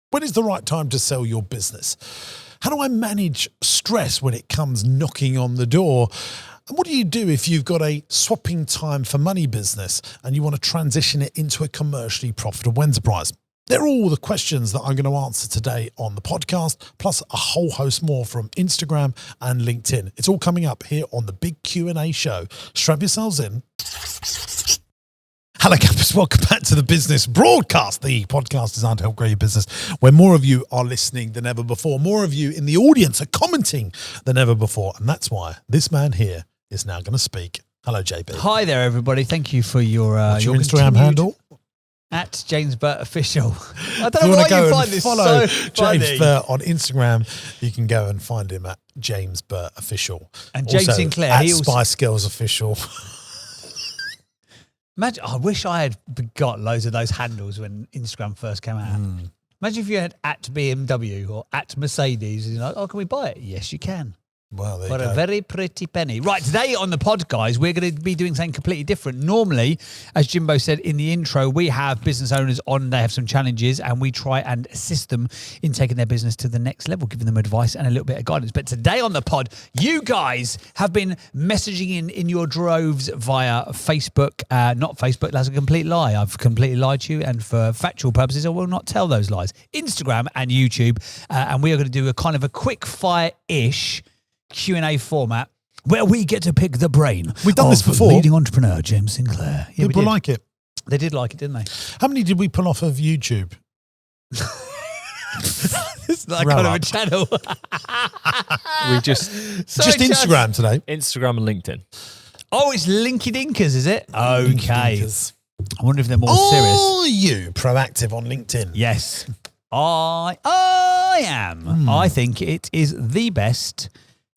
When is the right time to sell your business? How do I manage stress when it comes knocking on the door? And what do you do if you've got a swapping time for money business and you want to transition it into a commercially profitable enterprise? They're all the questions that I'm going to answer today on the podcast, plus a whole host more from Instagram and LinkedIn. It's all coming up here on the Big Q&A show. Strap yourselves in. Hello, campers. Welcome back to the Business Broadcast. The podcast designed to help grow your business, where more of you are listening than ever before. More of you in the audience are commenting than ever before. And that's why this man here is now going to speak. Hello, JB. Hi there, everybody. Thank you for your Instagram handle? At James Burt Official. I don't know why you find this so funny. James Burt on Instagram. You can go and find him at James Burt Official. And James also, Sinclair. At Spice Girls Official. Imagine, I wish I had got loads of those handles when Instagram first came out. Imagine if you had at BMW or at Mercedes. And you're like, oh, can we buy it? Yes, you can. Well, there For you go. a very pretty penny. Right, today on the pod, guys, we're going to be doing something completely different. Normally, as Jimbo said in the intro, we have business owners on, they have some challenges, and we try and assist them in taking their business to the next level, giving them advice and a little bit of guidance. But today on the pod, you guys have been messaging in your droves via Facebook. Not Facebook, that's a complete lie. I've completely lied to you, and for factual purposes, I will not tell those lies. Instagram and YouTube, and we are going to do a kind of a quick fire-ish Q&A format where we get to pick the brain. We've done this before. Leading entrepreneur James Sinclair. Yeah, People like it. They did like it, didn't they? How many did we pull off of YouTube? It's that kind of a channel. We just Instagram today. Instagram and LinkedIn. Oh, it's Linky Dinkers, is it? Okay. Dinkers. I wonder if they're more serious. Are you proactive on LinkedIn? Yes, I am. I think it is the best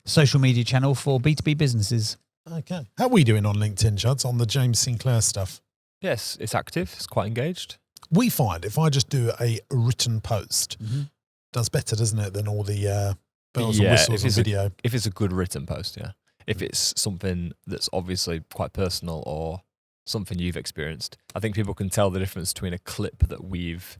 social media channel for B2B businesses. Okay. How are we doing on LinkedIn, Chuds, on the James Sinclair stuff? Yes, it's active. It's quite engaged. We find if I just do a written post, does better, doesn't it, than all the bells and whistles and video? If it's a good written post, yeah. If it's something that's obviously quite personal or something you've experienced, I think people can tell the difference between a clip that we've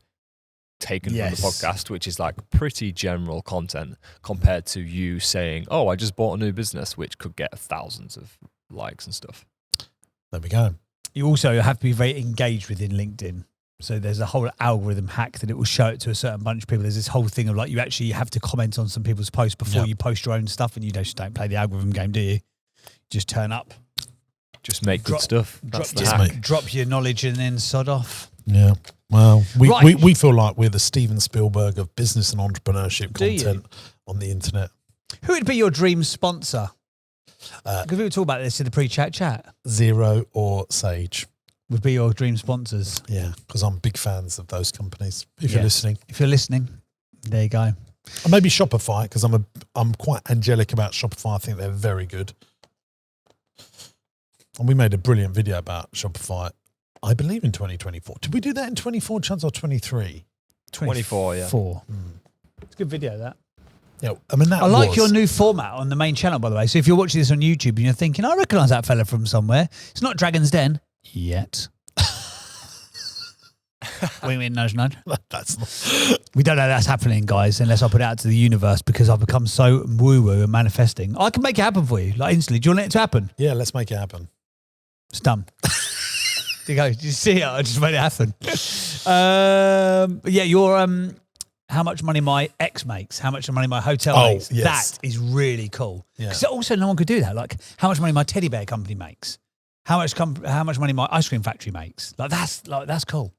taken from the podcast, which is like pretty general content, compared to you saying, oh, I just bought a new business, which could get thousands of likes and stuff. There we go. You also have to be very engaged within LinkedIn. So there's a whole algorithm hack that it will show it to a certain bunch of people. There's this whole thing of like, you actually have to comment on some people's posts before you post your own stuff, and you just don't play the algorithm game, do you? Just turn up. Just make good stuff. That's the just hack. drop your knowledge and then sod off. Yeah. Well, we feel like we're the Steven Spielberg of business and entrepreneurship content on the internet. Who would be your dream sponsor? Because we were talking about this in the pre-chat chat. Xero or Sage would be your dream sponsors. Yeah, because I'm big fans of those companies. If you're listening. If you're listening, there you go. And maybe Shopify, because I'm quite angelic about Shopify. I think they're very good. And we made a brilliant video about Shopify, I believe, in 2024. Did we do that in 24, Chuds, or 23? 24, yeah. It's a good video, that. Yeah, I mean, I like your new format on the main channel, by the way. So if you're watching this on YouTube and you're thinking, I recognise that fella from somewhere, it's not Dragon's Den yet. Win-win, nudge, nudge. That's not. We don't know that's happening, guys, unless I put it out to the universe, because I've become so woo-woo and manifesting. I can make it happen for you, like instantly. Do you want it to happen? Yeah, let's make it happen. It's done. There you go. Did you see it? I just made it happen. Yeah, your how much money my ex makes, how much money my hotel makes. Yes. That is really cool. Because Yeah. also no one could do that. Like how much money my teddy bear company makes, how much money my ice cream factory makes. That's cool.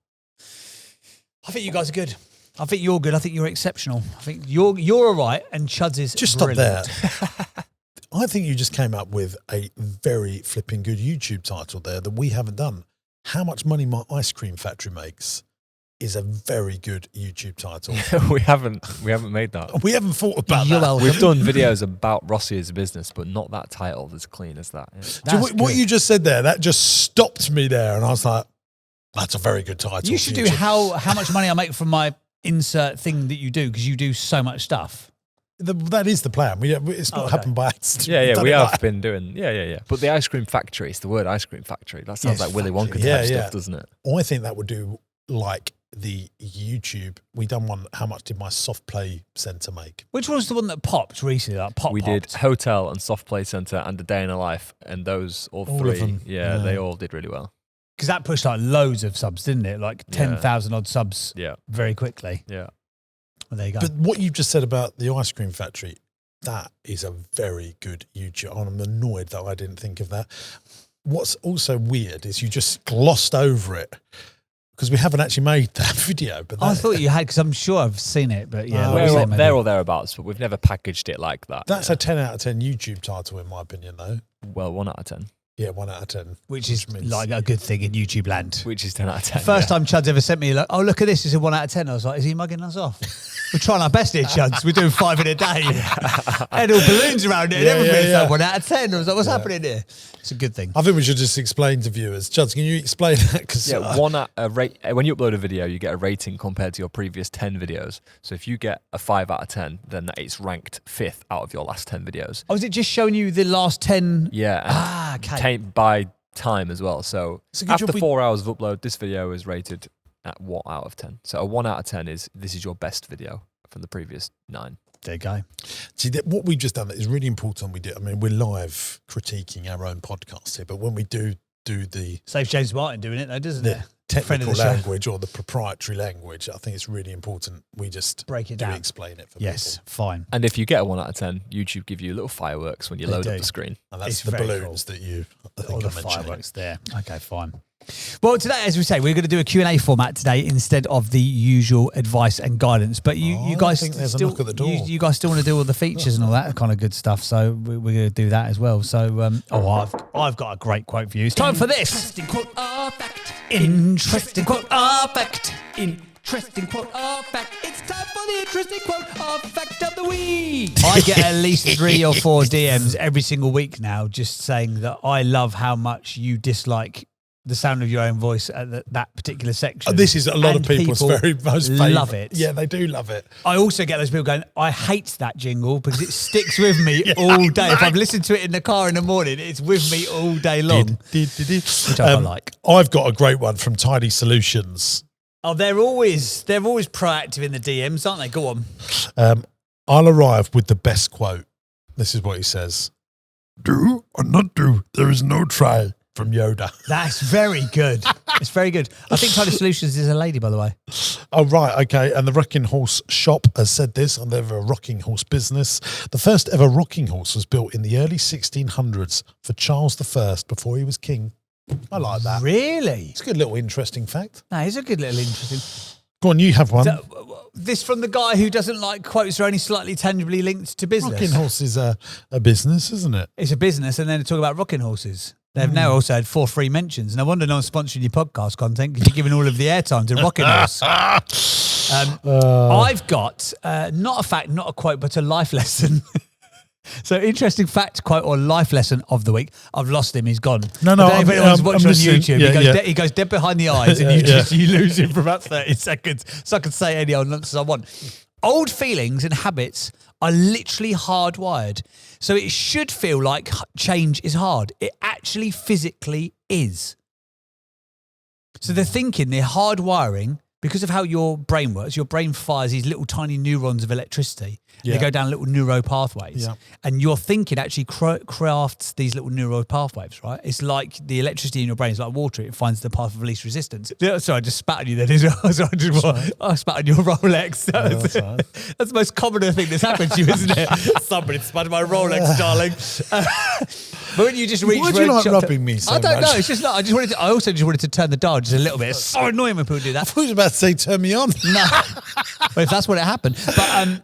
I think you guys are good. I think you're good. I think you're exceptional. I think you're all right, and Chuds is Just brilliant. stop there. I think you just came up with a very flipping good YouTube title there that we haven't done. How much money my ice cream factory makes is a very good YouTube title. we haven't made that. We haven't thought about You're that. welcome. We've done videos about Rossi as a business, but not that titled as clean as that. Yeah. What you just said there, that just stopped me there, and I was like, that's a very good title. You should do how much money I make from my insert thing that you do, because you do so much stuff. That is the plan. It's not happened by accident. Yeah, we have been doing. Yeah. But the ice cream factory, it's the word ice cream factory. That sounds like Willy Wonka type stuff, doesn't it? I think that would do like the YouTube. We done one. How much did my soft play centre make? Which was the one that popped recently? Like We did Hotel and Soft Play Centre and A Day in a Life, and those all All three, of them. yeah, they all did really well. Because that pushed like loads of subs, didn't it? Like 10,000 odd subs very quickly. Yeah. Well, there you go. But what you just said about the ice cream factory, that is a very good YouTube. I'm annoyed that I didn't think of that. What's also weird is you just glossed over it because we haven't actually made that video. But I thought you had, because I'm sure I've seen it, but yeah. We're there or thereabouts, but we've never packaged it like that. That's a 10 out of 10 YouTube title, in my opinion, though. Well, 1 out of 10. Yeah, 1 out of 10. Which is means like a good thing in YouTube land. Which is 10 out of 10. First time Chud's ever sent me, like, oh, look at this, it's a 1 out of 10. I was like, is he mugging us off? We're trying our best here, Chuds. We're doing 5 in a day. Had all balloons around it and everything. It's like 1 out of 10. I was like, what's happening here? It's a good thing. I think we should just explain to viewers. Chuds, can you explain that? Cause, when you upload a video, you get a rating compared to your previous 10 videos. So if you get a 5 out of 10, then it's ranked 5th out of your last 10 videos. Oh, is it just showing you the last 10? Yeah. Okay. By time as well. So after job 4 hours of upload, this video is rated at 1 out of 10. So a 1 out of 10 is this is your best video from the previous 9. There you go. See, what we've just done is really important. We're live critiquing our own podcast here, but when we do the Saves James Martin doing it though, doesn't it? technical language or the proprietary language, I think it's really important we just break it down, explain it for people. Fine. And if you get a 1 out of 10, YouTube give you little fireworks when you load up the screen. And that's the balloons that you, I think, all the fireworks there. Okay, fine. Well, today, as we say, we're going to do a Q&A format today instead of the usual advice and guidance. But you guys think there's still, a knock at the door. You guys still want to do all the features and all that kind of good stuff. So we're going to do that as well. So, I've got a great quote for you. It's time for this. Interesting quote or fact. Interesting quote or fact. Interesting quote or fact. It's time for the interesting quote or fact of the week. I get at least 3 or 4 DMs every single week now just saying that I love how much you dislike the sound of your own voice at that particular section. This is a lot of people's most favourite. Love it. Yeah, they do love it. I also get those people going, I hate that jingle because it sticks with me all day. If I've listened to it in the car in the morning, it's with me all day long. Which I like. I've got a great one from Tidy Solutions. Oh, they're always proactive in the DMs, aren't they? Go on. I'll arrive with the best quote. This is what he says. Do or not do, there is no try. From Yoda. That's very good. It's very good. I think Tidy Solutions is a lady, by the way. Oh, right. Okay. And the Rocking Horse shop has said this, and they're a rocking horse business. The first ever rocking horse was built in the early 1600s for Charles I before he was king. I like that. Really? It's a good little interesting fact. That is a good little interesting. Go on, you have one. This from the guy who doesn't like quotes are only slightly tangibly linked to business. Rocking horse is a business, isn't it? It's a business, and then to talk about rocking horses. They've now also had 4 free mentions. No wonder no one's sponsoring your podcast content because you're giving all of the airtime to Rocking Horse. I've got not a fact, not a quote, but a life lesson. So interesting fact, quote, or life lesson of the week. I've lost him. He's gone. No, if anyone's watching on YouTube, Yeah, he goes dead behind the eyes and you lose him for about 30 seconds. So I can say any old nonsense I want. Old feelings and habits are literally hardwired. So it should feel like change is hard. It actually physically is. So they're thinking, they're hardwiring, because of how your brain works, your brain fires these little tiny neurons of electricity. Yeah. They go down little neuro pathways. Yeah. And your thinking actually crafts these little neuro pathways, right? It's like the electricity in your brain is like water. It finds the path of least resistance. Sorry, I just spat on you then as well. So I spat on your Rolex. That's the most common thing that's happened to you, isn't it? Somebody spat on my Rolex, darling. But when you just reach... Why do you like rubbing me so much? I don't know. It's just like, I also just wanted to turn the dial just a little bit. It's so annoying when people do that. I thought you were about to say turn me on. No. But if that's what it happened. But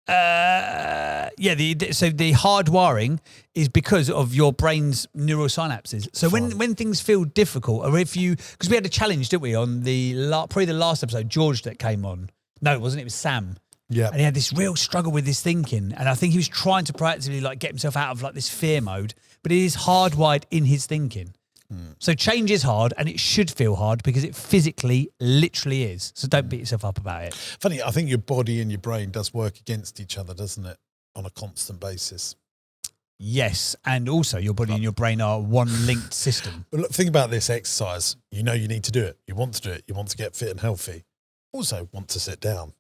so the hardwiring is because of your brain's neurosynapses. So when things feel difficult, or because we had a challenge, didn't we, on probably the last episode, George that came on. No, it wasn't. It was Sam. Yeah. And he had this real struggle with his thinking. And I think he was trying to proactively get himself out of this fear mode, but it is hardwired in his thinking. So change is hard, and it should feel hard because it physically, literally is. So don't beat yourself up about it. Funny, I think your body and your brain does work against each other, doesn't it? On a constant basis. Yes, and also your body and your brain are one linked system. But look, think about this exercise. You know you need to do it. You want to do it. You want to get fit and healthy. also want to sit down.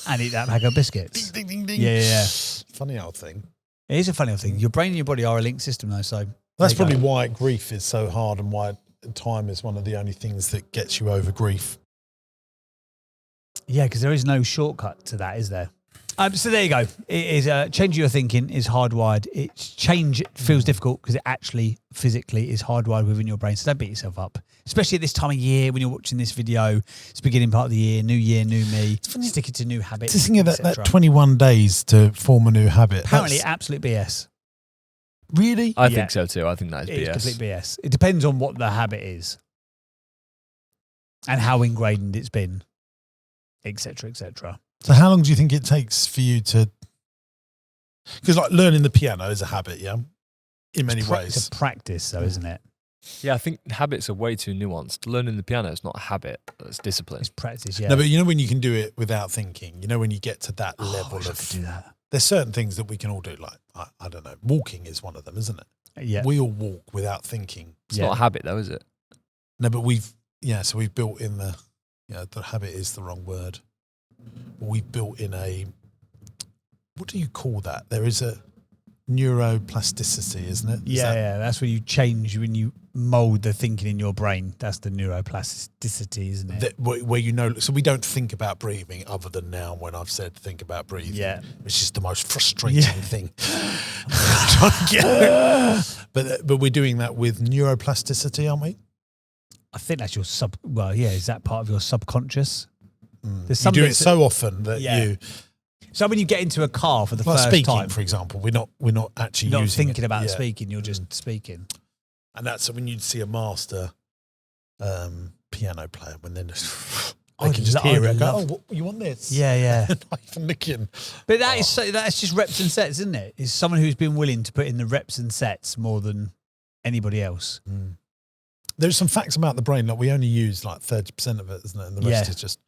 And eat that bag of biscuits. Ding, ding, ding, ding. Yeah. Funny old thing. It is a funny thing. Your brain and your body are a linked system, though. So That's probably why grief is so hard and why time is one of the only things that gets you over grief. Yeah, because there is no shortcut to that, is there? So there you go. It is change your thinking is hardwired. Change feels difficult because it actually physically is hardwired within your brain. So don't beat yourself up, especially at this time of year when you're watching this video. It's beginning part of the year, new me. Stick it to new habits. Just think of that 21 days to form a new habit. Apparently, absolute BS. Really? I think so too. I think that is It's BS. complete BS. It depends on what the habit is and how ingrained it's been, etc., etc. So how long do you think it takes for you to... Because like learning the piano is a habit, yeah? In many ways. It's a practice, though, isn't it? Yeah, I think habits are way too nuanced. Learning the piano is not a habit, it's discipline. It's practice, yeah. No, but you know when you can do it without thinking? You know when you get to that level I wish I of... could do that. There's certain things that we can all do, like, I don't know, walking is one of them, isn't it? Yeah. We all walk without thinking. It's not a habit though, is it? No, but so we've built in the habit is the wrong word. We've built in what do you call that? There is a neuroplasticity, isn't it? Yeah. That's when you change, when you mold the thinking in your brain. That's the neuroplasticity, isn't it? Where you know, so we don't think about breathing other than now when I've said think about breathing. Yeah. Which is the most frustrating thing. Trying to get but we're doing that with neuroplasticity, aren't we? I think that's your is that part of your subconscious? There's You do it so often that you... So when you get into a car for the first speaking, time, for example, we're not actually you're not using thinking it. about speaking, you're just speaking. And that's when you'd see a master piano player when they're just... I I can just hear it. love- Go, you want this? Yeah. Not even looking. But that's just reps and sets, isn't it? It's someone who's been willing to put in the reps and sets more than anybody else. There's some facts about the brain. Like we only use like 30% of it, isn't it? And the rest is just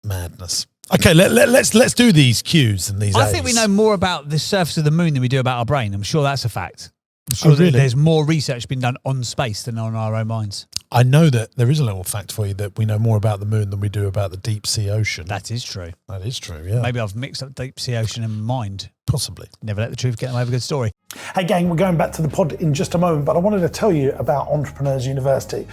madness. Okay, let's do these cues and these. I think we know more about the surface of the moon than we do about our brain. I'm sure that's a fact. I'm sure really? there's more research been done on space than on our own minds. I know that there is a little fact for you that we know more about the moon than we do about the deep sea ocean. That is true. That is true, yeah. Maybe I've mixed up deep sea ocean and mind. Possibly. Never let the truth get in the way of a good story. Hey gang, we're going back to the pod in just a moment, but I wanted to tell you about Entrepreneurs University.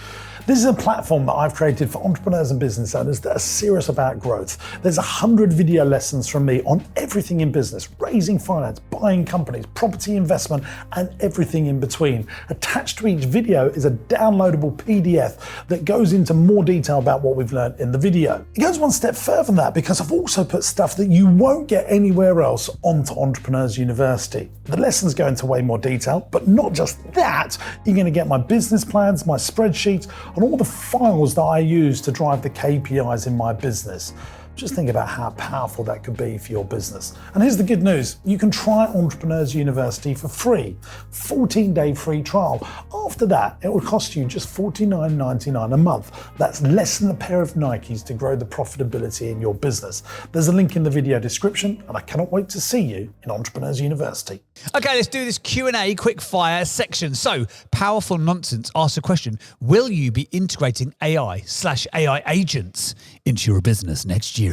This is a platform that I've created for entrepreneurs and business owners that are serious about growth. There's 100 video lessons from me on everything in business, raising finance, buying companies, property investment, and everything in between. Attached to each video is a downloadable PDF that goes into more detail about what we've learned in the video. It goes one step further than that because I've also put stuff that you won't get anywhere else onto Entrepreneurs University. The lessons go into way more detail, but not just that, you're going to get my business plans, my spreadsheets, and all the files that I use to drive the KPIs in my business. Just think about how powerful that could be for your business. And here's the good news. You can try Entrepreneurs University for free. 14-day free trial. After that, it will cost you just $49.99 a month. That's less than a pair of Nikes to grow the profitability in your business. There's a link in the video description, and I cannot wait to see you in Entrepreneurs University. Okay, let's do this Q&A quick fire section. So, Powerful Nonsense asks a question. Will you be integrating AI/AI agents into your business next year?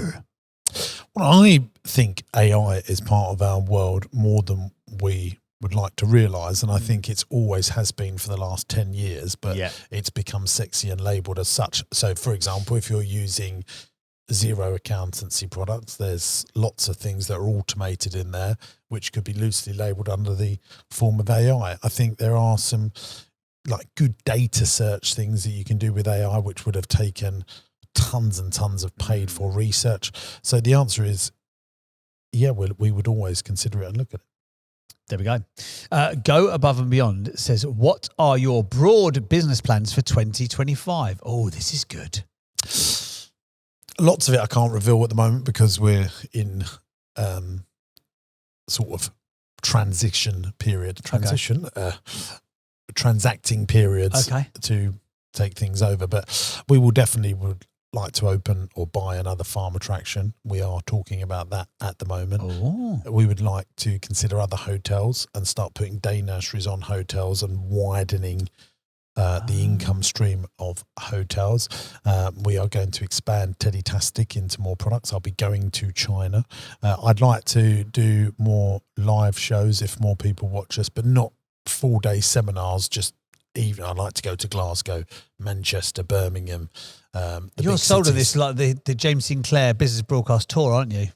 Well, I think AI is part of our world more than we would like to realise, and I think it's always has been for the last 10 years, but it's become sexy and labelled as such. So, for example, if you're using zero accountancy products, there's lots of things that are automated in there, which could be loosely labelled under the form of AI. I think there are some like good data search things that you can do with AI, which would have taken tons and tons of paid for research. So the answer is, we would always consider it and look at it. There we go. Go Above and Beyond says, what are your broad business plans for 2025? Oh, this is good. Lots of it I can't reveal at the moment because we're in sort of transacting periods to take things over. But we will definitely would like to open or buy another farm attraction. We are talking about that at the moment. Oh. We would like to consider other hotels and start putting day nurseries on hotels and widening the income stream of hotels. We are going to expand Teddy-tastic into more products. I'll be going to China. I'd like to do more live shows if more people watch us, but not full-day seminars, just even. I'd like to go to Glasgow, Manchester, Birmingham. You're sold on this like the James Sinclair business broadcast tour, aren't you?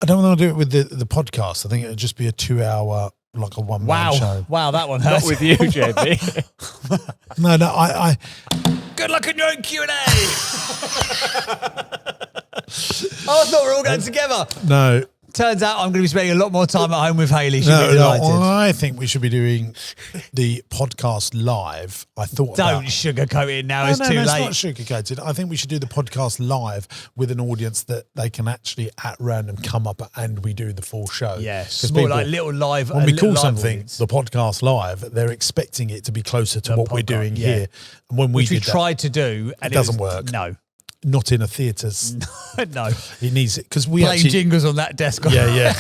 I don't want to do it with the podcast. I think it would just be a 2-hour, like a one-man show. Wow, that one hurts. Not with you, JB. No, I Good luck in your own Q&A. Oh, I thought we were all going together. no. Turns out I'm going to be spending a lot more time at home with Hayley. She'll No, be delighted. I think we should be doing the podcast live. I thought Don't about, sugarcoat it now. no, It's no, too no, late. it's not sugarcoated. I think we should do the podcast live with an audience that they can actually at random come up and we do the full show. Yeah, 'Cause more people, like little live. when we little call live something audience. the podcast live, they're expecting it to be closer to The what we're podcast, doing yeah. here. And when we which we did that, tried to do, and it doesn't work. No, not in a theatres. no. It needs it because we Playing actually. jingles on that desk. Yeah.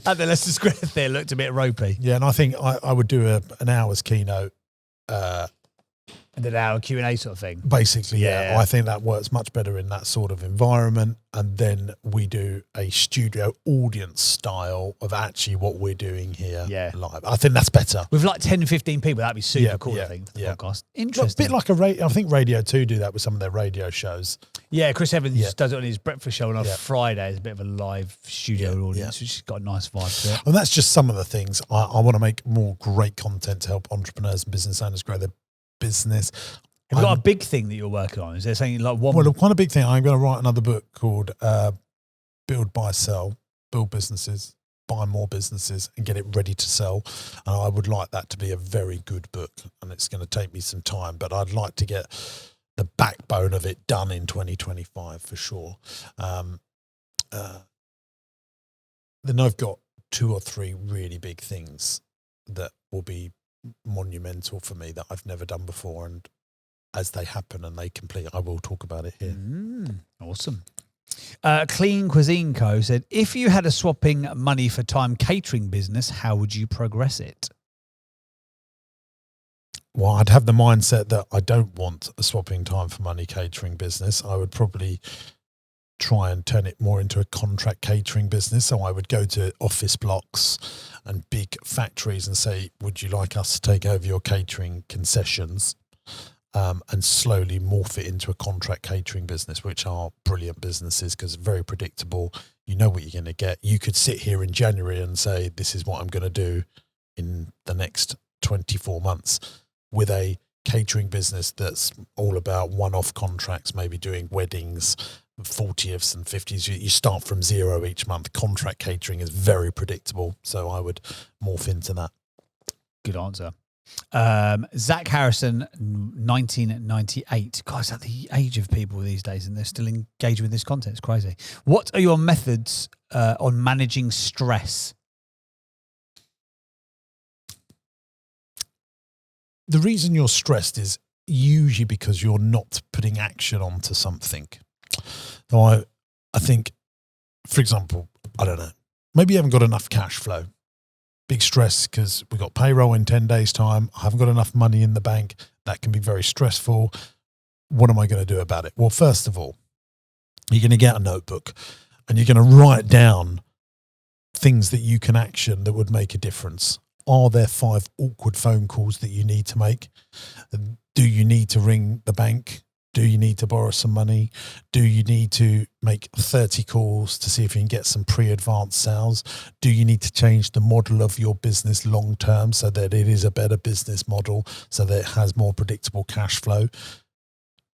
At the Leicester Square there looked a bit ropey. Yeah, and I think I would do an hour's keynote. And an hour Q&A sort of thing. Basically, yeah. Yeah. I think that works much better in that sort of environment. And then we do a studio audience style of actually what we're doing here live. I think that's better. With like 10, 15 people, that'd be super Yeah, cool, yeah, I think, for the yeah. podcast. A Interesting. bit like I think Radio 2 do that with some of their radio shows. Yeah, Chris Evans Yeah. does it on his breakfast show on a Yeah. Friday. It's a bit of a live studio Yeah, audience, which has got a nice vibe to it. And that's just some of the things. I want to make more great content to help entrepreneurs and business owners grow their business. Have you got a big thing that you're working on? Is there something like one? Well, quite a big thing. I'm going to write another book called Build, Buy, Sell, Build Businesses, Buy More Businesses and Get It Ready to Sell. And I would like that to be a very good book. And it's going to take me some time, but I'd like to get the backbone of it done in 2025 for sure. Then I've got 2 or 3 really big things that will be monumental for me that I've never done before. And as they happen and they complete, I will talk about it here. Awesome. Clean Cuisine Co. said, if you had a swapping money for time catering business, how would you progress it? Well, I'd have the mindset that I don't want a swapping time for money catering business. I would probably try and turn it more into a contract catering business. So I would go to office blocks and big factories and say, would you like us to take over your catering concessions? And slowly morph it into a contract catering business, which are brilliant businesses because it's very predictable. You know what you're going to get. You could sit here in January and say, this is what I'm going to do in the next 24 months with a catering business that's all about one-off contracts, maybe doing weddings, 40ths and 50s. You start from 0 each month. Contract catering is very predictable. So I would morph into that. Good answer. Zach Harrison, 1998. God, is that the age of people these days? And they're still engaged with this content. It's crazy. What are your methods on managing stress? The reason you're stressed is usually because you're not putting action onto something. So I think, for example, I don't know, maybe you haven't got enough cash flow. Big stress because we've got payroll in 10 days' time. I haven't got enough money in the bank. That can be very stressful. What am I going to do about it? Well, first of all, you're going to get a notebook and you're going to write down things that you can action that would make a difference. Are there 5 awkward phone calls that you need to make? Do you need to ring the bank? Do you need to borrow some money? Do you need to make 30 calls to see if you can get some pre-advanced sales? Do you need to change the model of your business long term so that it is a better business model, so that it has more predictable cash flow?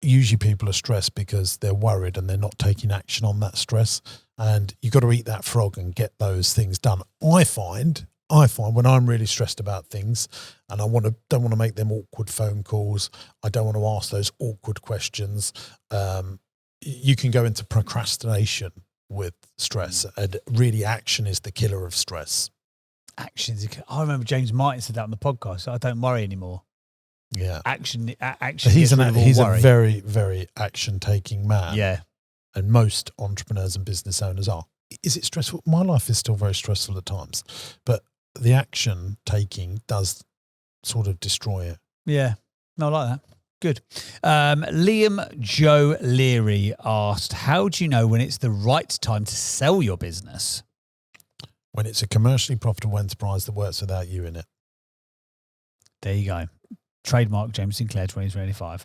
Usually people are stressed because they're worried and they're not taking action on that stress. And you've got to eat that frog and get those things done. I find when I'm really stressed about things and I don't want to make them awkward phone calls, I don't want to ask those awkward questions, you can go into procrastination with stress, and really action is the killer of stress. Actions. I remember James Martin said that on the podcast. So I don't worry anymore. Yeah. Action. He's gets rid of all a worry. very, very action-taking man. Yeah. And most entrepreneurs and business owners are. Is it stressful? My life is still very stressful at times, but the action taking does sort of destroy it. Yeah. No, I like that. Good. Liam Joe Leary asked, how do you know when it's the right time to sell your business? When it's a commercially profitable enterprise that works without you in it. There you go. Trademark James Sinclair 2025.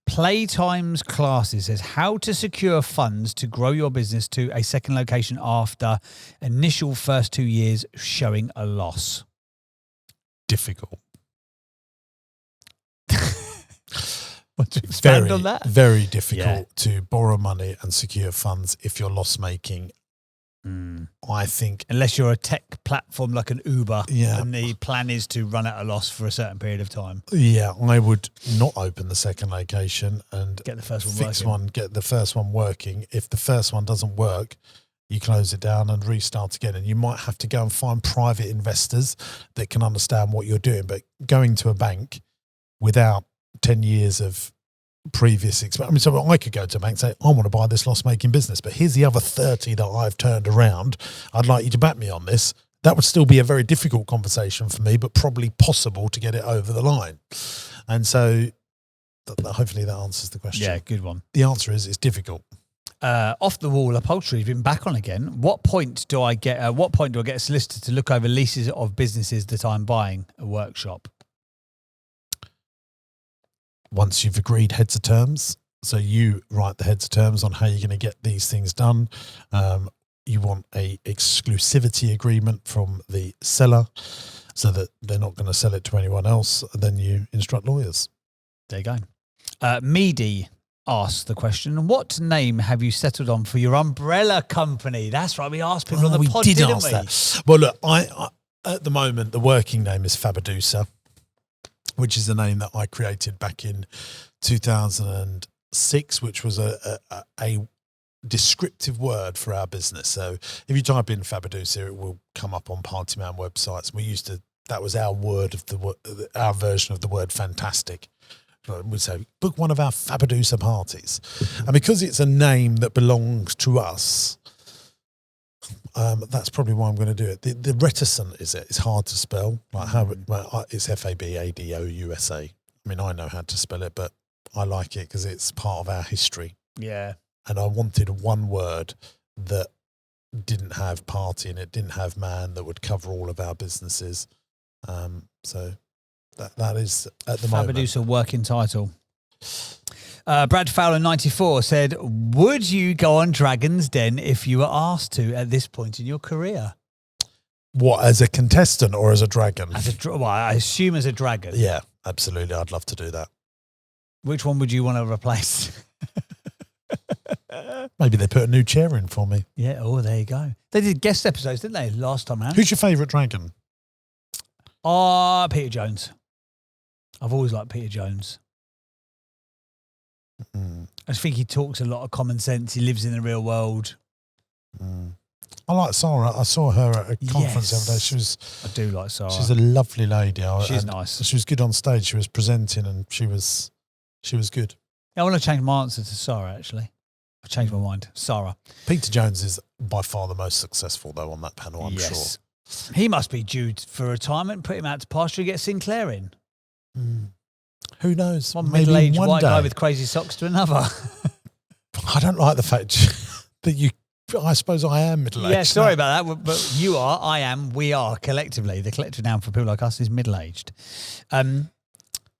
Playtime's Classes says, how to secure funds to grow your business to a second location after initial first 2 years showing a loss. Difficult. Want to expand Very, on that? very difficult to borrow money and secure funds if you're loss making. I think, unless you're a tech platform like an Uber, Yeah. and the plan is to run at a loss for a certain period of time. yeah, I would not open the second location and Get the first one fix working. one, get the first one working. If the first one doesn't work, you close it down and restart again. And you might have to go and find private investors that can understand what you're doing. But going to a bank without 10 years of previous experience, I mean, so I could go to a bank and say, I want to buy this loss-making business, but here's the other 30 that I've turned around. I'd like you to back me on this. That would still be a very difficult conversation for me, but probably possible to get it over the line. And so hopefully that answers the question. Yeah, good one. The answer is it's difficult. Off the wall upholstery has been back on again. What point do I get a solicitor to look over leases of businesses that I'm buying a workshop? Once you've agreed heads of terms, so you write the heads of terms on how you're going to get these things done. You want a exclusivity agreement from the seller so that they're not going to sell it to anyone else. And then you instruct lawyers. There you go. Meady asks the question, what name have you settled on for your umbrella company? That's right. We asked people on the pod, didn't we? That. Well, look, I at the moment, the working name is Fabadusa, which is the name that I created back in 2006, which was a descriptive word for our business. So if you type in Fabadusa, it will come up on Partyman websites. That was our our version of the word fantastic. We'd say, book one of our Fabadusa parties. And because it's a name that belongs to us, that's probably why I'm going to do it. The reticent is it. It's hard to spell. Like it's Fabadousa. I mean, I know how to spell it, but I like it because it's part of our history. Yeah. And I wanted one word that didn't have party in it, didn't have man, that would cover all of our businesses. So that is at the moment. Fabadusa working title. Brad Fowler 94 said, would you go on Dragon's Den if you were asked to at this point in your career? What, as a contestant or as a dragon? Well, I assume as a dragon. Yeah, absolutely. I'd love to do that. Which one would you want to replace? Maybe they put a new chair in for me. Yeah, oh, there you go. They did guest episodes, didn't they, last time around? Who's your favourite dragon? Peter Jones. I've always liked Peter Jones. I just think he talks a lot of common sense. He lives in the real world. I like Sarah. I saw her at a conference the other day. I do like Sarah. She's a lovely lady. She's nice. She was good on stage. She was presenting and she was good. I want to change my answer to Sarah, actually. I changed my mind. Sarah. Peter Jones is by far the most successful, though, on that panel, I'm sure. He must be due for retirement. Put him out to pasture and get Sinclair in. Who knows? One Maybe middle-aged one white day. guy with crazy socks to another. I don't like the fact that I suppose I am middle-aged. Yeah, sorry about that. But you are, I am, we are collectively. The collective noun for people like us is middle-aged.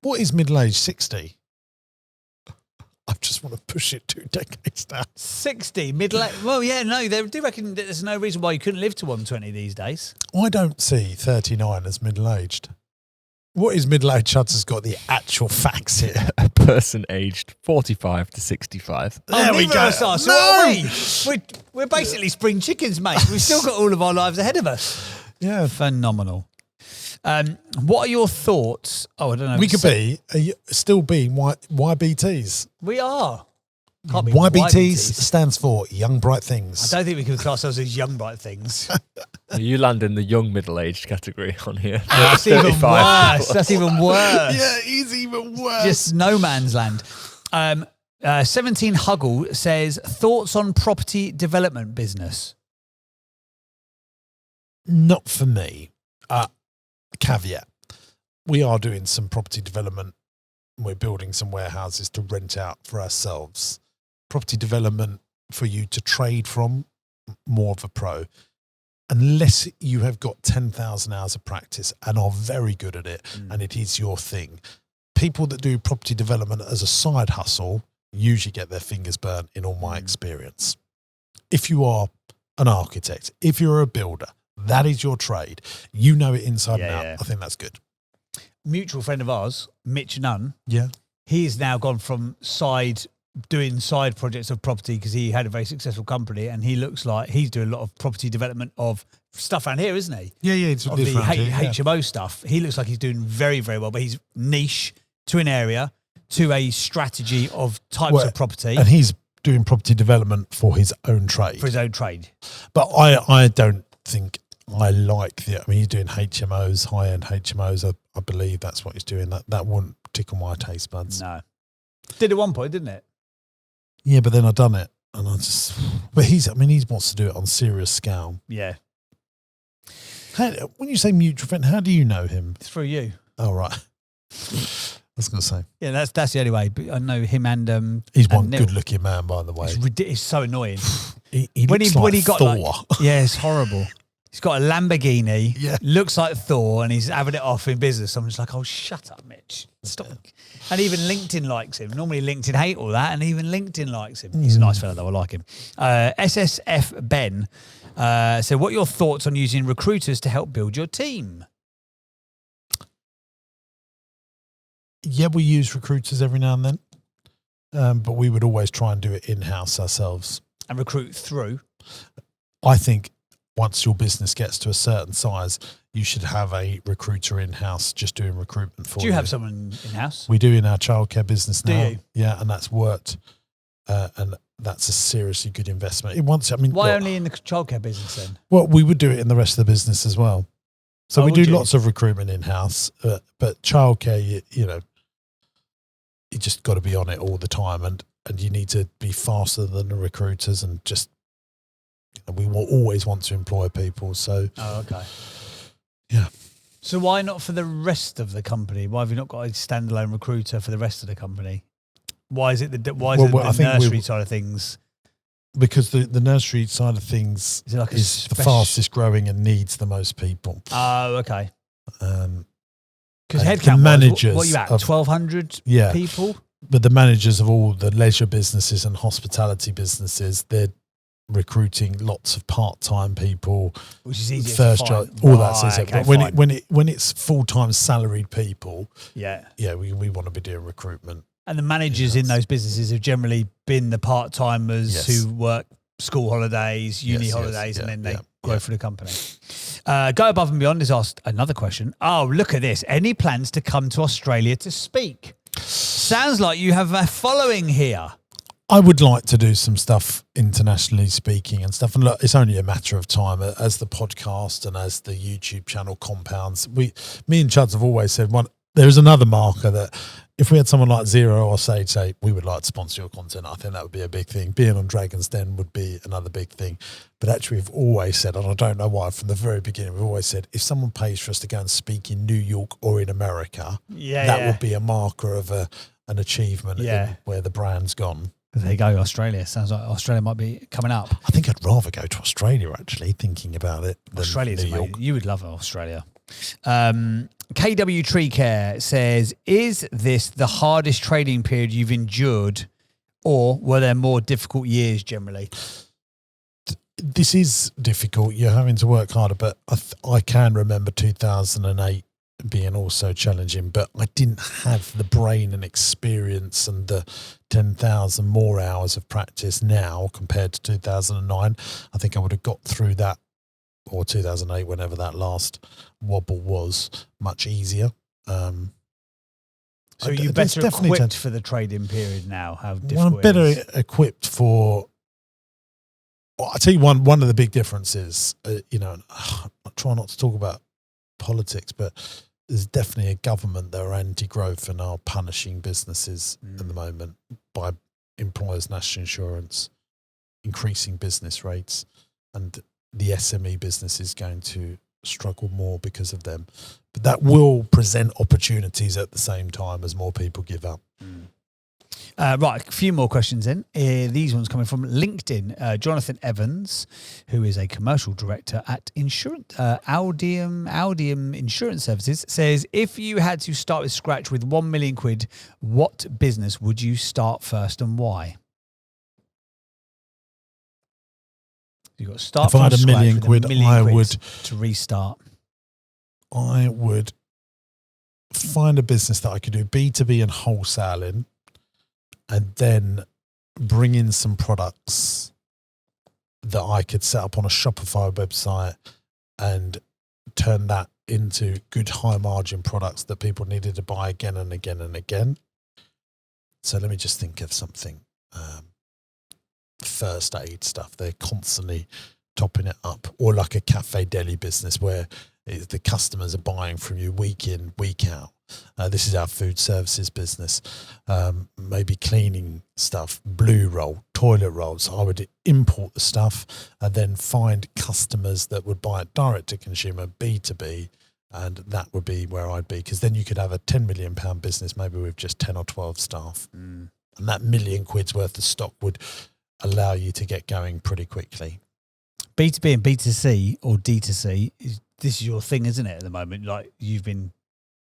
What is middle-aged? 60? I just want to push it 2 decades down. 60, middle-aged. Well, yeah, no, they do reckon that there's no reason why you couldn't live to 120 these days. I don't see 39 as middle-aged. What is middle-aged? Chuds has got the actual facts here. A person aged 45 to 65. There we neither go. of us are, so No! are we? We're basically spring chickens, mate. We've still got all of our lives ahead of us. Yeah. Phenomenal. What are your thoughts? Oh, I don't know. We could still be YBTs. We are. Can't be YBTs YBTs. stands for Young Bright Things. I don't think we can class ourselves as young bright things. You land in the young middle-aged category on here. That's even worse. That's even worse. Yeah, he's even worse. Just no man's land. 17 Huggle says, thoughts on property development business? Not for me. Caveat. we are doing some property development. We're building some warehouses to rent out for ourselves. Property development for you to trade from, more of a pro. Unless you have got 10,000 hours of practice and are very good at it and it is your thing. People that do property development as a side hustle usually get their fingers burnt in all my experience. If you are an architect, if you're a builder, that is your trade. You know it inside and out. Yeah. I think that's good. Mutual friend of ours, Mitch Nunn, Yeah. he's now gone from doing side projects of property because he had a very successful company, and he looks like he's doing a lot of property development of stuff around here, isn't he? Yeah, it's Of the HMO stuff. He looks like he's doing very, very well, but he's niche to an area, to a strategy of types of property. And he's doing property development for his own trade. For his own trade. But I don't think I like he's doing HMOs, high-end HMOs. I believe that's what he's doing. That wouldn't tickle my taste buds. No. Did at one point, didn't it? Yeah, but then I've done it. And but he wants to do it on serious scale. Yeah. When you say mutual friend, how do you know him? It's through you. Oh, right. I was going to say. Yeah, that's the only way. But I know him and he's and one Neil. good-looking man, by the way. It's so annoying. He looks like Thor. Yeah, it's horrible. He's got a Lamborghini. Yeah. Looks like Thor, and he's having it off in business. I'm just like, oh, shut up, Mitch. Stop. And even LinkedIn likes him. Normally LinkedIn hate all that, and even LinkedIn likes him. He's a nice fella, though. I like him. SSF Ben said, what are your thoughts on using recruiters to help build your team? Yeah, we use recruiters every now and then, but we would always try and do it in-house ourselves. And recruit through? I think once your business gets to a certain size, you should have a recruiter in-house just doing recruitment for you. Do you have someone in-house? We do in our childcare business now. Do you? Yeah, and that's worked, and that's a seriously good investment. Why only in the childcare business then? Well, we would do it in the rest of the business as well. So we do would you? lots of recruitment in-house, but childcare, you just got to be on it all the time, and you need to be faster than the recruiters, and just we will always want to employ people. So, okay. Yeah. So why not for the rest of the company? Why have you not got a standalone recruiter for the rest of the company? Why is it the nursery side of things? Because the nursery side of things is the fastest growing and needs the most people. Oh, okay. Because the headcount managers, what are you at? 1,200 people? But the managers of all the leisure businesses and hospitality businesses, they're recruiting lots of part-time people, which is easy. First job, all that's easy. Okay, but when it's full-time salaried people, we want to be doing recruitment. And the managers in those businesses have generally been the part-timers who work school holidays, uni holidays, and then they grow for the company. Go Above and Beyond has asked another question. Oh, look at this. Any plans to come to Australia to speak? Sounds like you have a following here. I would like to do some stuff internationally speaking and stuff. And look, it's only a matter of time as the podcast and as the YouTube channel compounds. Me and Chuds have always said there's another marker that if we had someone like Zero or Sage say, we would like to sponsor your content, I think that would be a big thing. Being on Dragon's Den would be another big thing. But actually, we've always said, and I don't know why, from the very beginning, we've always said, if someone pays for us to go and speak in New York or in America, that would be a marker of an achievement in where the brand's gone. There you go, Australia. Sounds like Australia might be coming up. I think I'd rather go to Australia, actually, thinking about it, than Australia's New York. amazing. You would love Australia. KW Tree Care says, is this the hardest trading period you've endured, or were there more difficult years generally? This is difficult. You're having to work harder, but I can remember 2008 being also challenging, but I didn't have the brain and experience and the 10,000 more hours of practice now compared to 2009. I think I would have got through that, or 2008, whenever that last wobble was, much easier. So you're better equipped for the trading period now? How difficult I'm better equipped for... Well, I'll tell you one of the big differences, I try not to talk about politics, but there's definitely a government that are anti-growth and are punishing businesses at the moment by employers' national insurance, increasing business rates, and the SME business is going to struggle more because of them. But that will present opportunities at the same time as more people give up. Right, a few more questions in. These ones coming from LinkedIn. Jonathan Evans, who is a commercial director at Audium Insurance Services, says, if you had to start with scratch with 1 million quid, what business would you start first and why? You've got to start If I had from a scratch million with quid, a million I quid would to restart. I would find a business that I could do B2B and wholesaling, and then bring in some products that I could set up on a Shopify website and turn that into good high margin products that people needed to buy again and again and again. So let me just think of something. First aid stuff. They're constantly topping it up, or like a cafe deli business where the customers are buying from you week in, week out. This is our food services business. Maybe cleaning stuff, blue roll, toilet rolls. I would import the stuff and then find customers that would buy it direct to consumer, B2B, and that would be where I'd be, because then you could have a £10 million business maybe with just 10 or 12 staff. And that million quid's worth of stock would allow you to get going pretty quickly. B2B and B2C or D2C, this is your thing, isn't it, at the moment? Like you've been...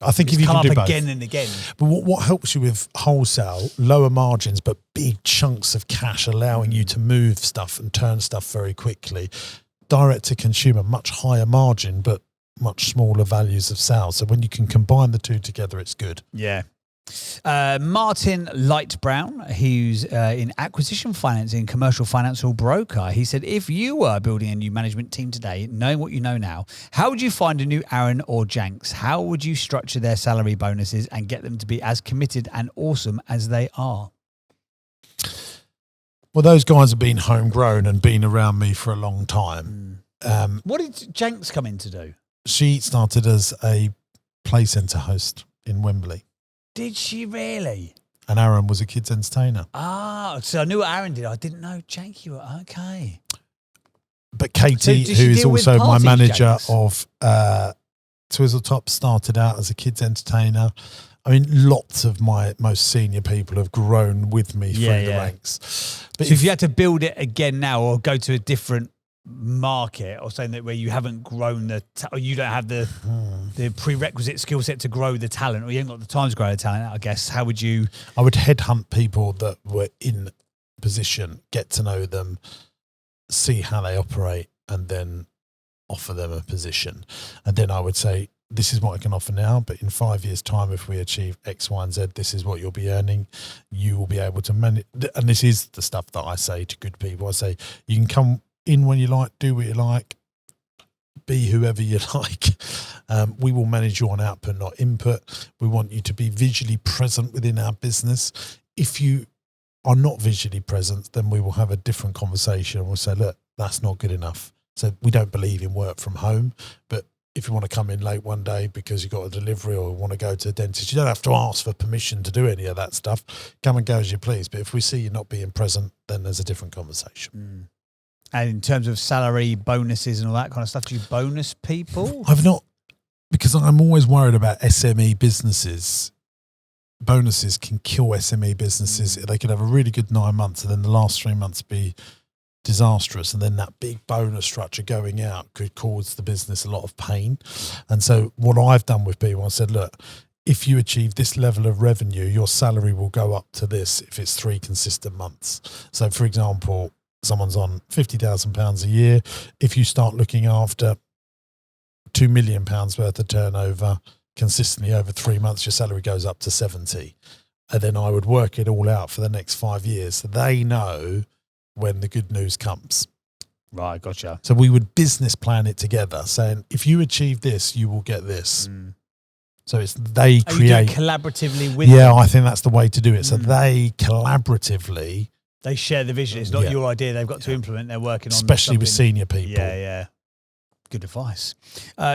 I think if you come can up do both. again and again. But what helps you with wholesale, lower margins, but big chunks of cash, allowing you to move stuff and turn stuff very quickly. Direct to consumer, much higher margin, but much smaller values of sales. So when you can combine the two together, it's good. Yeah. Martin Lightbrown, who's in acquisition financing, commercial financial broker. He said, if you were building a new management team today, knowing what you know now, how would you find a new Aaron or Janks? How would you structure their salary bonuses and get them to be as committed and awesome as they are? Well, those guys have been homegrown and been around me for a long time. What did Janks come in to do? She started as a play centre host in Wembley. Did she really? And Aaron was a kids entertainer. Ah, so I knew what Aaron did. I didn't know Janky were okay. But Katie, So who is also my parties, manager Janks? of Twizzletop, started out as a kids entertainer. I mean, lots of my most senior people have grown with me through the ranks. But so if you had to build it again now or go to a different market or something that where you haven't grown or you don't have the prerequisite skill set to grow the talent, or you haven't got the time to grow the talent, I guess, how would you? I would headhunt people that were in position, get to know them, see how they operate, and then offer them a position. And then I would say, this is what I can offer now, but in 5 years' time, if we achieve X, Y, and Z, this is what you'll be earning. You will be able to manage. And this is the stuff that I say to good people. I say, you can come in when you like, do what you like, be whoever you like. We will manage you on output, not input. We want you to be visually present within our business. If you are not visually present, then we will have a different conversation. We'll say, look, that's not good enough. So we don't believe in work from home, but if you want to come in late one day because you've got a delivery or want to go to a dentist, you don't have to ask for permission to do any of that stuff. Come and go as you please. But if we see you not being present, then there's a different conversation. And in terms of salary, bonuses and all that kind of stuff, do you bonus people? I've not, because I'm always worried about SME businesses. Bonuses can kill SME businesses. They could have a really good 9 months and then the last 3 months be disastrous, and then that big bonus structure going out could cause the business a lot of pain. And so what I've done with people, I said, look, if you achieve this level of revenue, your salary will go up to this if it's 3 consistent months. So for example, someone's on £50,000 a year. If you start looking after £2 million worth of turnover consistently over 3 months, your salary goes up to 70. And then I would work it all out for the next 5 years. So they know when the good news comes. Right, gotcha. So we would business plan it together, saying, if you achieve this, you will get this. So it's they Are you doing create collaboratively with Yeah, them? I think that's the way to do it. So they collaboratively, They share the vision. It's not your idea. They've got to implement. They're working on especially with something. senior people. Yeah. Good advice.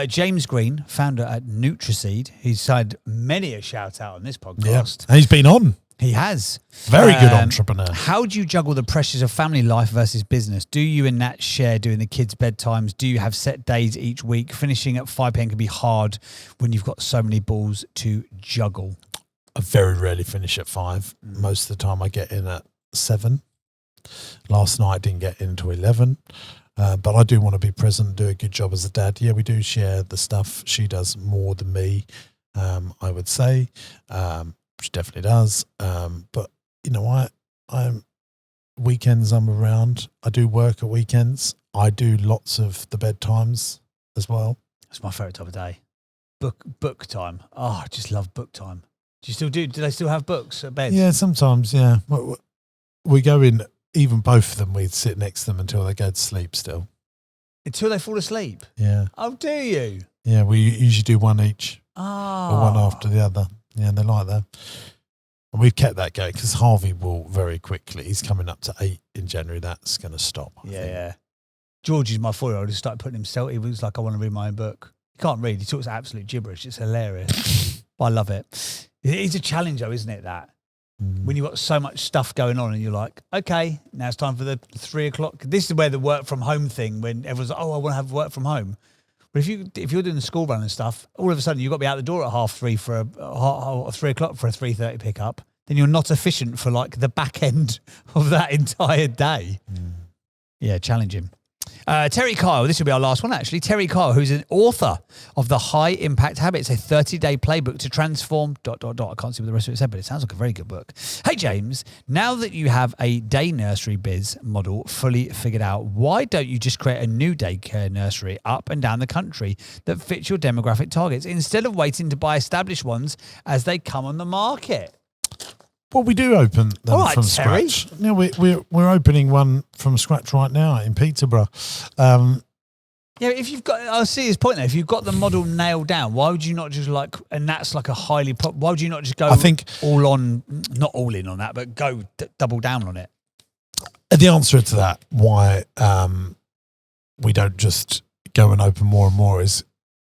James Green, founder at Nutriseed. He's had many a shout out on this podcast. Yeah. And he's been on. He has. Very good entrepreneur. How do you juggle the pressures of family life versus business? Do you and Nat share doing the kids' bedtimes? Do you have set days each week? Finishing at 5 p.m. can be hard when you've got so many balls to juggle. I very rarely finish at 5. Most of the time I get in at 7. Last night I didn't get in until 11. But I do want to be present, do a good job as a dad. Yeah, we do share the stuff. She does more than me, I would say. She definitely does. But, you know, I'm weekends I'm around. I do work at weekends. I do lots of the bedtimes as well. That's my favourite time of day. Book time. Oh, I just love book time. Do you still do they still have books at bed? Yeah, sometimes, yeah. We go in, even both of them, we sit next to them until they go to sleep still. Until they fall asleep? Yeah. Oh, do you? Yeah, we usually do one each. Oh. Or one after the other. Yeah, they like that. And we've kept that going because Harvey will very quickly. He's coming up to 8 in January. That's going to stop. I think. Yeah. George is my 4-year-old. He started putting himself. He was like, I want to read my own book. He can't read. He talks absolute gibberish. It's hilarious. But I love it. It's a challenge, though, isn't it? That when you've got so much stuff going on, and you're like, okay, now it's time for the 3 o'clock. This is where the work from home thing. When everyone's like, oh, I want to have work from home. But if you're doing the school run and stuff, all of a sudden you've got to be out the door at 3:30 for a 3 o'clock for a 3:30 pickup. Then you're not efficient for like the back end of that entire day. Yeah, challenging. Terry Kyle, this will be our last one actually. Terry Kyle, who's an author of The High Impact Habits, a 30-day playbook to transform... I can't see what the rest of it said, but it sounds like a very good book. Hey, James, now that you have a day nursery biz model fully figured out, why don't you just create a new daycare nursery up and down the country that fits your demographic targets instead of waiting to buy established ones as they come on the market? Well, we do open them All right, from Terry. scratch. Yeah, we're opening one from scratch right now in Peterborough. Yeah, if you've got, I see his point there. If you've got the model nailed down, why would you not just like, and that's like a highly, why would you not just go I think all on, not all in on that, but go double down on it? the answer to that, why we don't just go and open more and more, is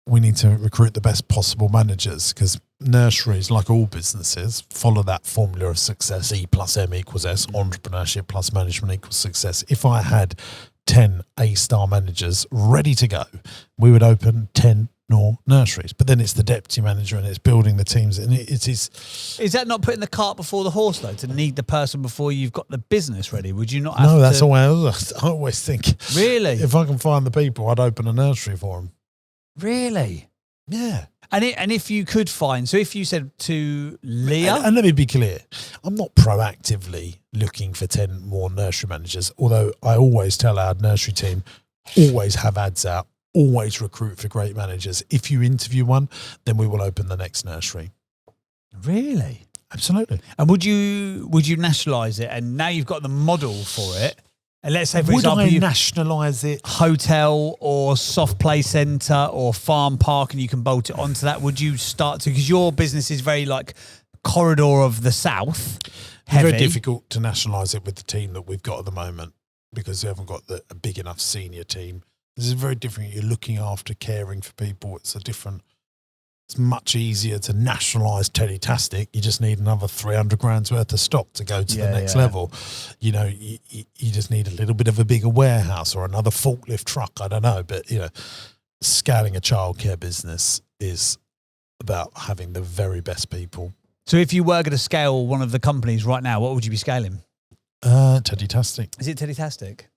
we need to recruit the best possible managers, because nurseries, like all businesses, follow that formula of success. E plus M equals S, entrepreneurship plus management equals success. If I had 10 A-star managers ready to go, we would open 10 more nurseries. But then it's the deputy manager and it's building the teams. And it is... Is that not putting the cart before the horse, though, to need the person before you've got the business ready? Would you not have No, that's always, I always think... Really? If I can find the people, I'd open a nursery for them. Really? Yeah. And if you could find, so if you said to Leah... And let me be clear, I'm not proactively looking for 10 more nursery managers, although I always tell our nursery team, always have ads out, always recruit for great managers. If you interview one, then we will open the next nursery. Really? Absolutely. And would you nationalise it? And now you've got the model for it. And let's say, for example, I nationalise it? Hotel or soft play centre or farm park, and you can bolt it onto that. Would you start to, because your business is very like corridor of the south, heavy. Very difficult to nationalise it with the team that we've got at the moment, because we haven't got a big enough senior team. This is very different. You're looking after, caring for people. It's much easier to nationalise Teddy-tastic. You just need another 300 grand's worth of stock to go to the next level. You know, you just need a little bit of a bigger warehouse or another forklift truck. I don't know. But, you know, scaling a childcare business is about having the very best people. So if you were going to scale one of the companies right now, what would you be scaling? Teddy-tastic. Is it Teddy-tastic?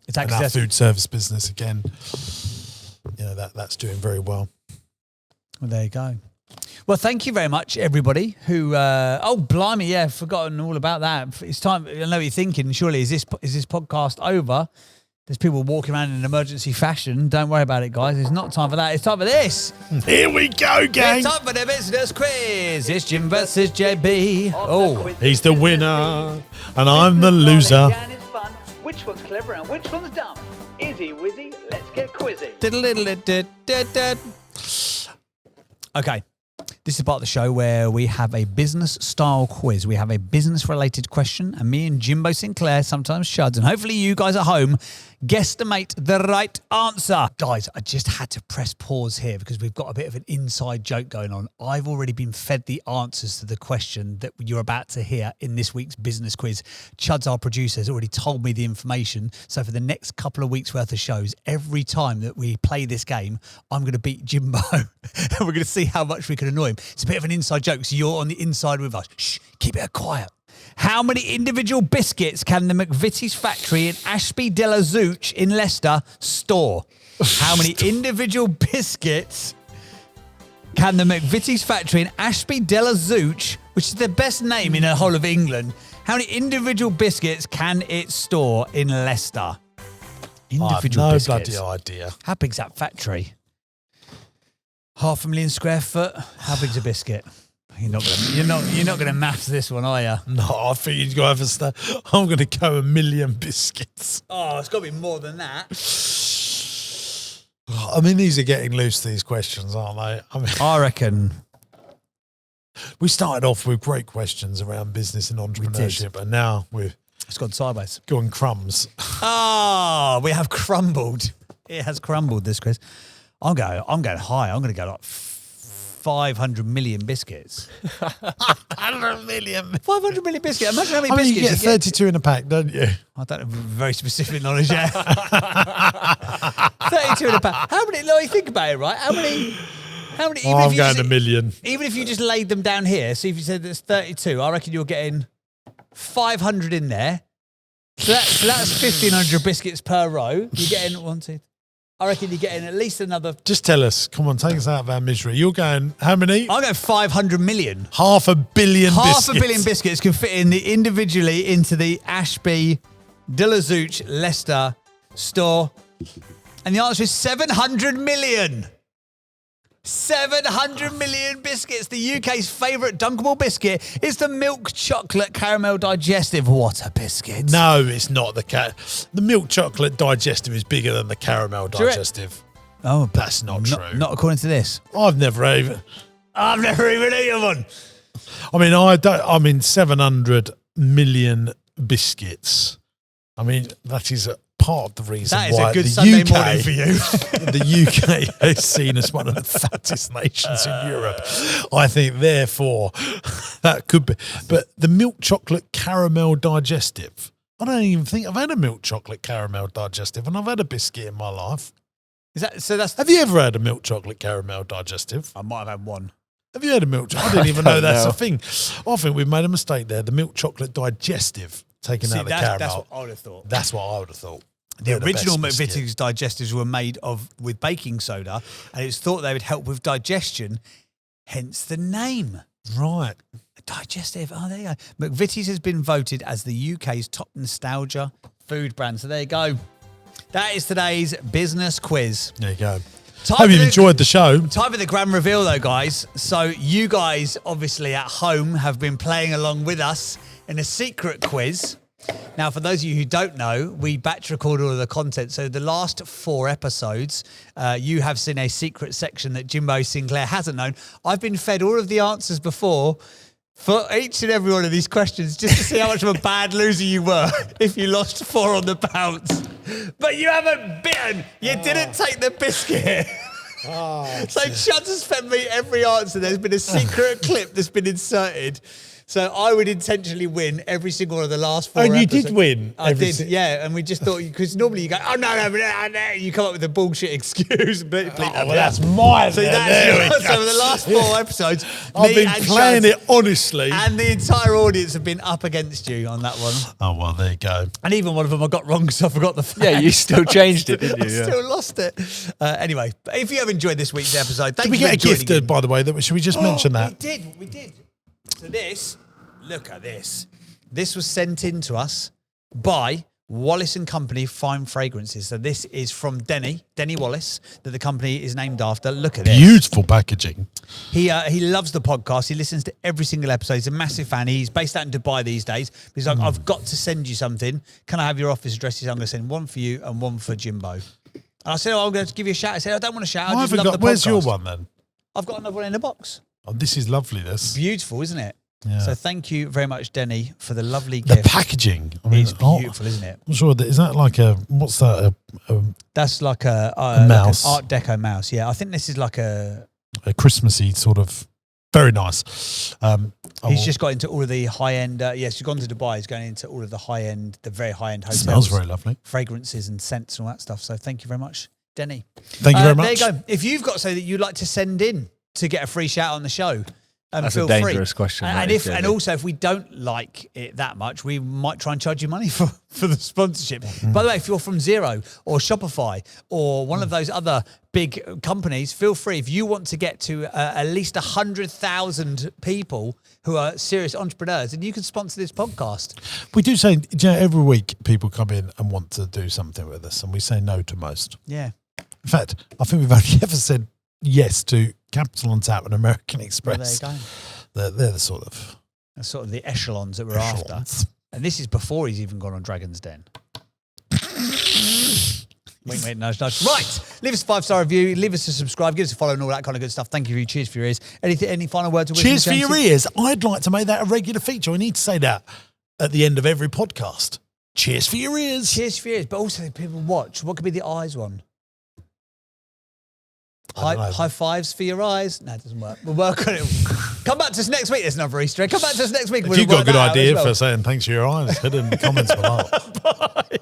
It's And our food service business, again, you know, that's doing very well. Well, there you go. Well, thank you very much, everybody who, oh, blimey, yeah, forgotten all about that. It's time, I know what you're thinking, surely, is this podcast over? There's people walking around in an emergency fashion. Don't worry about it, guys. It's not time for that. It's time for this. Here we go, gang. It's time for the business quiz. It's Jim versus JB. Oh, he's the winner, and I'm the loser. Which one's clever and which one's dumb? Izzy Wizzy, let's get quizzy. Okay. This is part of the show where we have a business-style quiz. We have a business-related question, and me and Jimbo Sinclair, sometimes Shuds, and hopefully you guys at home Guesstimate the right answer. Guys, I just had to press pause here because we've got a bit of an inside joke going on. I've already been fed the answers to the question that you're about to hear in this week's business quiz. Chuds, our producer, has already told me the information. So for the next couple of weeks worth of shows, every time that we play this game, I'm going to beat Jimbo and we're going to see how much we can annoy him. It's a bit of an inside joke, so you're on the inside with us. Shh, keep it quiet. How many individual biscuits can the McVitie's factory in Ashby de la Zouch in Leicester store? How many individual biscuits can the McVitie's factory in Ashby de la Zouch, which is the best name in the whole of England, how many individual biscuits can it store in Leicester? Individual biscuits. No bloody idea. How big's that factory? 500,000 square foot. How big's a biscuit? You're not gonna maths this one, are you? No, I think you'd go over. I'm going to go 1 million biscuits. Oh, it's got to be more than that. I mean, these are getting loose, these questions, aren't they? I reckon we started off with great questions around business and entrepreneurship, and now we've gone sideways. Gone crumbs. Oh, we have crumbled. It has crumbled, this quiz. I'm going high. I'm going to go like 500 million biscuits. 500 million. 500 million biscuits. Imagine how many I mean, biscuits you get 32 in a pack, don't you? I don't have very specific knowledge yet. 32 in a pack. How many? Like, think about it, right? How many? Even I'm if you going just, 1 million. Even if you just laid them down here, see if you said there's 32, I reckon you're getting 500 in there. So that's 1,500 biscuits per row. You're getting 1, 2. I reckon you're getting at least another. Just tell us. Come on, take us out of our misery. You're going, how many? I'm going 500 million. 500 million biscuits. 500 million biscuits can fit individually into the Ashby de la Zouch Leicester store. And the answer is 700 million. 700 million biscuits. The UK's favourite dunkable biscuit is the milk chocolate caramel digestive. What a biscuit. No, it's not. The milk chocolate digestive is bigger than the caramel digestive. Oh, that's not true. Not according to this. I've never even eaten one. I mean 700 million biscuits. I mean, that is part of the reason that is why a good the Sunday UK, morning for you. The UK is seen as one of the fattest nations in Europe. I think, therefore, that could be. But the milk chocolate caramel digestive, I don't even think I've had a milk chocolate caramel digestive, and I've had a biscuit in my life. Have you ever had a milk chocolate caramel digestive? I might have had one. Have you had a milk chocolate? I didn't even know that's a thing. I think we've made a mistake there. The milk chocolate digestive, taking out the caramel. That's what I would have thought. That's what I would have thought. The original McVitie's digestives were made with baking soda, and it's thought they would help with digestion, hence the name. Right. Digestive. Oh, there you go. McVitie's has been voted as the UK's top nostalgia food brand. So there you go. That is today's business quiz. There you go. Hope you've enjoyed the show. Time for the grand reveal, though, guys. So you guys, obviously at home, have been playing along with us in a secret quiz. Now, for those of you who don't know, we batch record all of the content. So the last 4 episodes, you have seen a secret section that Jimbo Sinclair hasn't known. I've been fed all of the answers before for each and every one of these questions just to see how much of a bad loser you were if you lost 4 on the bounce. But you haven't bitten. You didn't take the biscuit. So Chuds has fed me every answer. There's been a secret clip that's been inserted. So I would intentionally win every single one of the last 4 And you episodes. did win. I did, yeah. And we just thought, because normally you go, oh, no, you come up with a bullshit excuse. But that's mine. So, so the last 4 episodes, I've been playing it honestly. And the entire audience have been up against you on that one. Oh, well, there you go. And even one of them I got wrong, so I forgot the fact. Yeah, you still changed it, didn't you? I still lost it. Anyway, if you have enjoyed this week's episode, Did we get a gift, by the way? Should we just mention that? We did. So look at this. This was sent in to us by Wallace & Company Fine Fragrances. So this is from Denny Wallace, that the company is named after. Look at this. Beautiful packaging. He loves the podcast. He listens to every single episode. He's a massive fan. He's based out in Dubai these days. He's like, I've got to send you something. Can I have your office address? I'm going to send one for you and one for Jimbo. And I said, I'm going to give you a shout. I said, I don't want a shout. I just love the podcast. Where's your one then? I've got another one in the box. Oh, this is lovely, this. Beautiful, isn't it? Yeah. So thank you very much, Denny, for the lovely The gift. packaging. I mean, It's beautiful, isn't it? I'm sure is that like a what's that? That's like a mouse. like an Art Deco mouse. Yeah, I think this is like a Christmassy sort of. Very nice. He's just got into all of the high end. Yes, he's gone to Dubai. He's going into all of the high end, the very high end hotels. Smells very lovely. Fragrances and scents and all that stuff. So thank you very much, Denny. Thank you very much. There you go. If you've got something that you'd like to send in to get a free shout on the show, That's feel a dangerous free. question. And also, if we don't like it that much, we might try and charge you money for the sponsorship. By the way, if you're from Xero or Shopify or one of those other big companies, feel free. If you want to get to at least 100,000 people who are serious entrepreneurs, and you can sponsor this podcast. We do say, every week people come in and want to do something with us, and we say no to most. Yeah. In fact, I think we've only ever said yes to Capital on Tap and American Express. Well, there you go. They're the sort of the echelons that we're after. And this is before he's even gone on Dragon's Den. Wait, nudge. Right. Leave us a 5-star review. Leave us a subscribe. Give us a follow and all that kind of good stuff. Thank you. Cheers for your ears. Any final words of wisdom? Cheers for your ears. I'd like to make that a regular feature. I need to say that at the end of every podcast. Cheers for your ears. Cheers for your ears. But also, people watch. What could be the eyes one? High fives for your eyes. No, it doesn't work. We'll work on it. Come back to us next week. There's another Easter egg. Come back to us next week. If you've got a good idea for saying thanks for your eyes, hit in the comments below. Bye.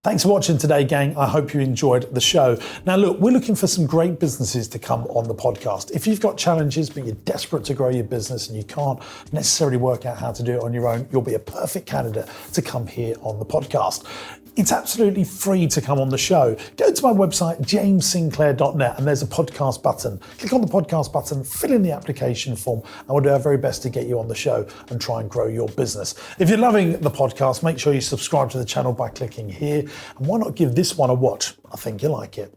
Thanks for watching today, gang. I hope you enjoyed the show. Now, look, we're looking for some great businesses to come on the podcast. If you've got challenges, but you're desperate to grow your business and you can't necessarily work out how to do it on your own, you'll be a perfect candidate to come here on the podcast. It's absolutely free to come on the show. Go to my website, jamessinclair.net, and there's a podcast button. Click on the podcast button, fill in the application form, and we'll do our very best to get you on the show and try and grow your business. If you're loving the podcast, make sure you subscribe to the channel by clicking here. And why not give this one a watch? I think you'll like it.